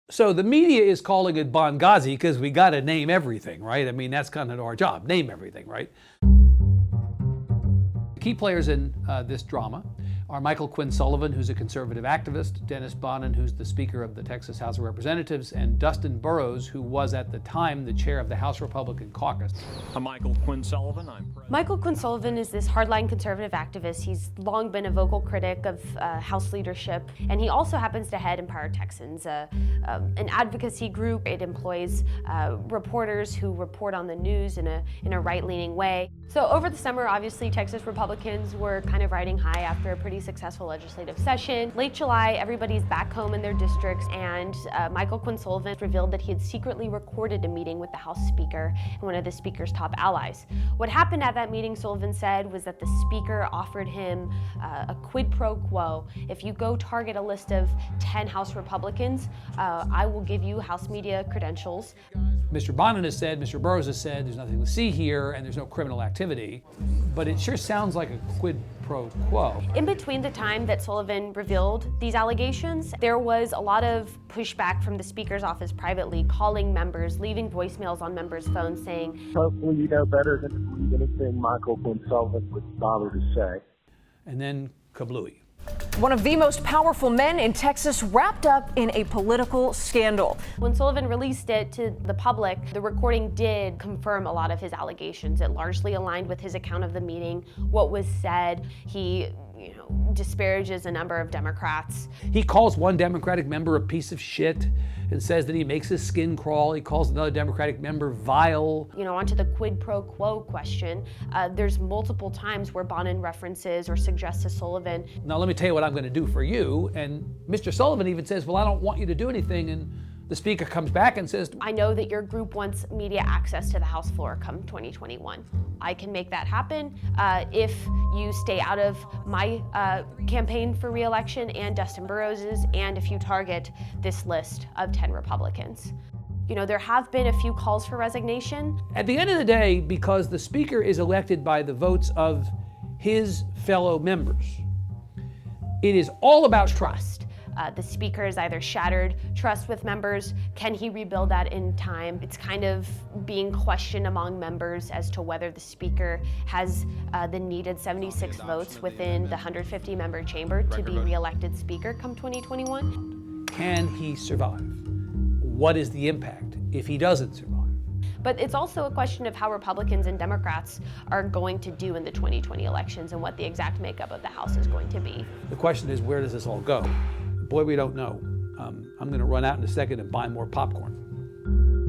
So the media is calling it Benghazi because we got to name everything, right? I mean, that's kind of our job, name everything, right? Key players in this drama are Michael Quinn Sullivan, who's a conservative activist, Dennis Bonnen, who's the Speaker of the Texas House of Representatives, and Dustin Burrows, who was at the time the chair of the House Republican Caucus. I'm Michael Quinn Sullivan. Michael Quinn Sullivan is this hardline conservative activist. He's long been a vocal critic of House leadership, and he also happens to head Empower Texans, an advocacy group. It employs reporters who report on the news in a right-leaning way. So over the summer, obviously, Texas Republicans were kind of riding high after a pretty successful legislative session. Late July, everybody's back home in their districts, and Michael Quinn Sullivan revealed that he had secretly recorded a meeting with the House Speaker and one of the Speaker's top allies. What happened at that meeting, Sullivan said, was that the Speaker offered him a quid pro quo. If you go target a list of 10 House Republicans, I will give you House media credentials. Mr. Bonnen has said, Mr. Burrows has said, there's nothing to see here and there's no criminal activity, but it sure sounds like a quid pro quo. In between the time that Sullivan revealed these allegations, there was a lot of pushback from the Speaker's office privately, calling members, leaving voicemails on members' phones saying, hopefully you know better than to believe anything Michael Quinn Sullivan would bother to say. And then kablooey. One of the most powerful men in Texas wrapped up in a political scandal. When Sullivan released it to the public, the recording did confirm a lot of his allegations. It largely aligned with his account of the meeting, what was said. He disparages a number of Democrats. He calls one Democratic member a piece of shit and says that he makes his skin crawl. He calls another Democratic member vile. Onto the quid pro quo question, there's multiple times where Bonnen references or suggests to Sullivan, now let me tell you what I'm going to do for you. And Mr. Sullivan even says, well, I don't want you to do anything. And the Speaker comes back and says, I know that your group wants media access to the House floor come 2021. I can make that happen if you stay out of my campaign for re-election and Dustin Burrows's, and if you target this list of 10 Republicans. There have been a few calls for resignation. At the end of the day, because the Speaker is elected by the votes of his fellow members, it is all about trust. The Speaker has either shattered trust with members. Can he rebuild that in time? It's kind of being questioned among members as to whether the Speaker has the needed 76 votes within the 150-member chamber to be reelected Speaker come 2021. Can he survive? What is the impact if he doesn't survive? But it's also a question of how Republicans and Democrats are going to do in the 2020 elections and what the exact makeup of the House is going to be. The question is, where does this all go? Boy, we don't know. I'm going to run out in a second and buy more popcorn.